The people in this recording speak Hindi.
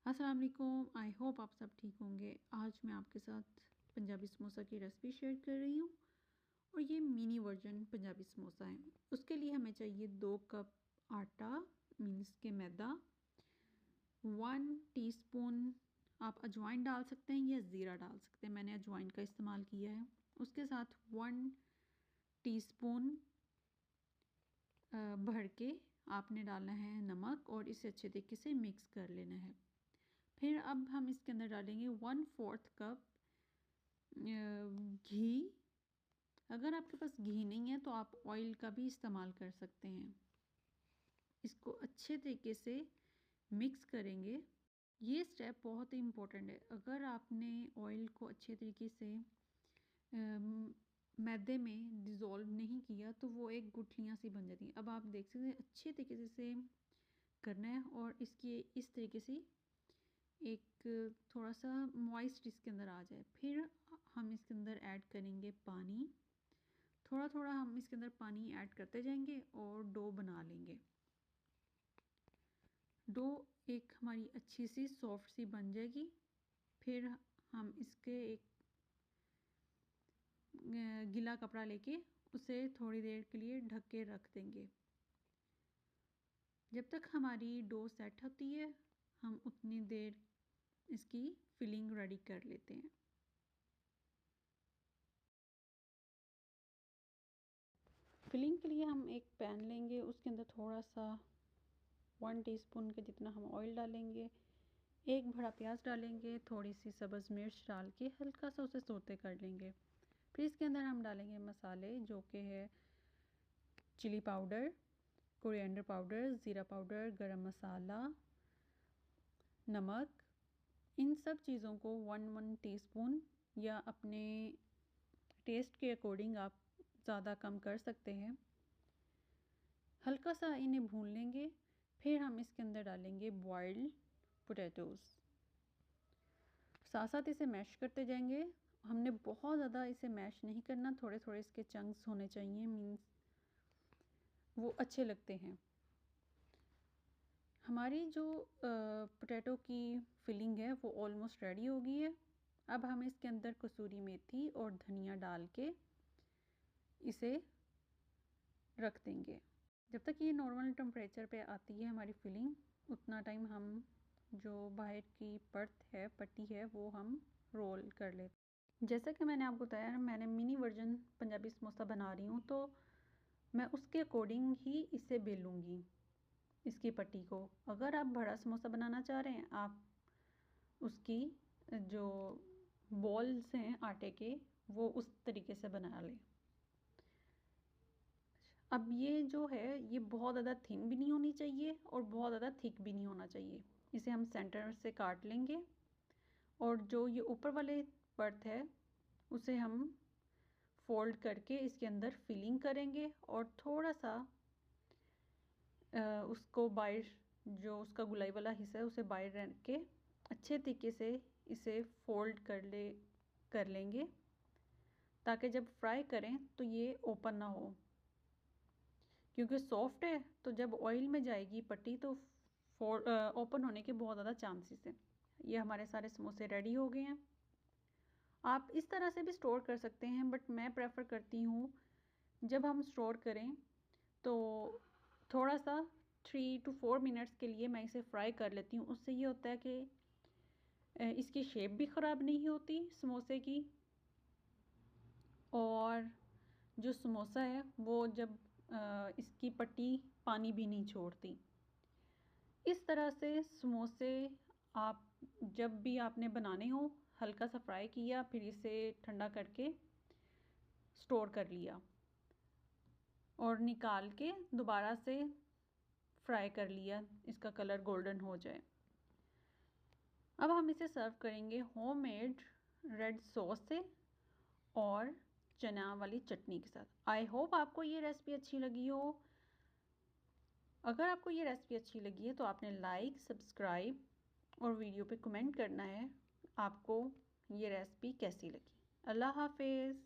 अस्सलाम वालेकुम। आई होप आप सब ठीक होंगे। आज मैं आपके साथ पंजाबी समोसा की रेसिपी शेयर कर रही हूँ और ये मिनी वर्जन पंजाबी समोसा है। उसके लिए हमें चाहिए 2 कप आटा मीन्स के मैदा, 1 टीस्पून आप अजवाइन डाल सकते हैं या ज़ीरा डाल सकते हैं। मैंने अजवाइन का इस्तेमाल किया है। उसके साथ 1 टीस्पून भर के आपने डालना है नमक और इसे अच्छे तरीके से मिक्स कर लेना है। फिर अब हम इसके अंदर डालेंगे 1/4 कप घी। अगर आपके पास घी नहीं है तो आप ऑयल का भी इस्तेमाल कर सकते हैं। इसको अच्छे तरीके से मिक्स करेंगे। ये स्टेप बहुत ही इम्पोर्टेंट है। अगर आपने ऑयल को अच्छे तरीके से मैदे में डिज़ोल्व नहीं किया तो वो एक गुठलियाँ सी बन जाती हैं। अब आप देख सकते हैं अच्छे तरीके से करना है और इसकी इस तरीके से एक थोड़ा सा मॉइस्ट इसके अंदर आ जाए। फिर हम इसके अंदर ऐड करेंगे पानी। थोड़ा थोड़ा हम इसके अंदर पानी ऐड करते जाएंगे और डो बना लेंगे। डो एक हमारी अच्छी सी सॉफ्ट सी बन जाएगी। फिर हम इसके एक गीला कपड़ा लेके उसे थोड़ी देर के लिए ढक के रख देंगे। जब तक हमारी डो सेट होती है हम उतनी देर इसकी फिलिंग रेडी कर लेते हैं। फिलिंग के लिए हम एक पैन लेंगे, उसके अंदर थोड़ा सा 1 टीस्पून के जितना हम ऑयल डालेंगे, एक बड़ा प्याज डालेंगे, थोड़ी सी सब्ज़ मिर्च डाल के हल्का सा उसे सौते कर लेंगे। फिर इसके अंदर हम डालेंगे मसाले जो कि है चिली पाउडर, कोरिएंडर पाउडर, ज़ीरा पाउडर, गरम मसाला, नमक। इन सब चीज़ों को 1 टीस्पून या अपने टेस्ट के अकॉर्डिंग आप ज़्यादा कम कर सकते हैं। हल्का सा इन्हें भून लेंगे। फिर हम इसके अंदर डालेंगे बॉइल्ड पोटैटोज़। साथ साथ इसे मैश करते जाएंगे। हमने बहुत ज़्यादा इसे मैश नहीं करना, थोड़े थोड़े इसके चंक्स होने चाहिए, मीन्स वो अच्छे लगते हैं। हमारी जो पोटैटो की फिलिंग है वो ऑलमोस्ट रेडी हो गई है। अब हम इसके अंदर कसूरी मेथी और धनिया डाल के इसे रख देंगे। जब तक ये नॉर्मल टेम्परेचर पे आती है हमारी फिलिंग, उतना टाइम हम जो बाहर की परत है, पट्टी है, वो हम रोल कर लेते। जैसा कि मैंने आपको बताया, मैंने मिनी वर्जन पंजाबी समोसा बना रही हूँ तो मैं उसके अकॉर्डिंग ही इसे बेलूँगी इसकी पट्टी को। अगर आप बड़ा समोसा बनाना चाह रहे हैं आप उसकी जो बॉल्स हैं आटे के वो उस तरीके से बना लें। अब ये जो है ये बहुत ज़्यादा थिन भी नहीं होनी चाहिए और बहुत ज़्यादा थिक भी नहीं होना चाहिए। इसे हम सेंटर से काट लेंगे और जो ये ऊपर वाले परत है उसे हम फोल्ड करके इसके अंदर फिलिंग करेंगे और थोड़ा सा उसको बाहर जो उसका गुलाई वाला हिस्सा है उसे बाहर रख के अच्छे तरीके से इसे फोल्ड कर लेंगे ताकि जब फ्राई करें तो ये ओपन ना हो, क्योंकि सॉफ्ट है तो जब ऑयल में जाएगी पट्टी तो ओपन होने के बहुत ज़्यादा चांसेस हैं। ये हमारे सारे समोसे रेडी हो गए हैं। आप इस तरह से भी स्टोर कर सकते हैं, बट मैं प्रेफर करती हूँ जब हम स्टोर करें तो थोड़ा सा 3 to 4 मिनट्स के लिए मैं इसे फ्राई कर लेती हूँ। उससे ये होता है कि इसकी शेप भी ख़राब नहीं होती समोसे की, और जो समोसा है वो जब इसकी पट्टी पानी भी नहीं छोड़ती। इस तरह से समोसे आप जब भी आपने बनाने हो हल्का सा फ्राई किया, फिर इसे ठंडा करके स्टोर कर लिया और निकाल के दोबारा से फ्राई कर लिया, इसका कलर गोल्डन हो जाए। अब हम इसे सर्व करेंगे होममेड रेड सॉस से और चना वाली चटनी के साथ। आई होप आपको ये रेसिपी अच्छी लगी हो। अगर आपको ये रेसिपी अच्छी लगी है तो आपने लाइक, सब्सक्राइब और वीडियो पे कमेंट करना है आपको ये रेसिपी कैसी लगी। अल्लाह हाफिज़।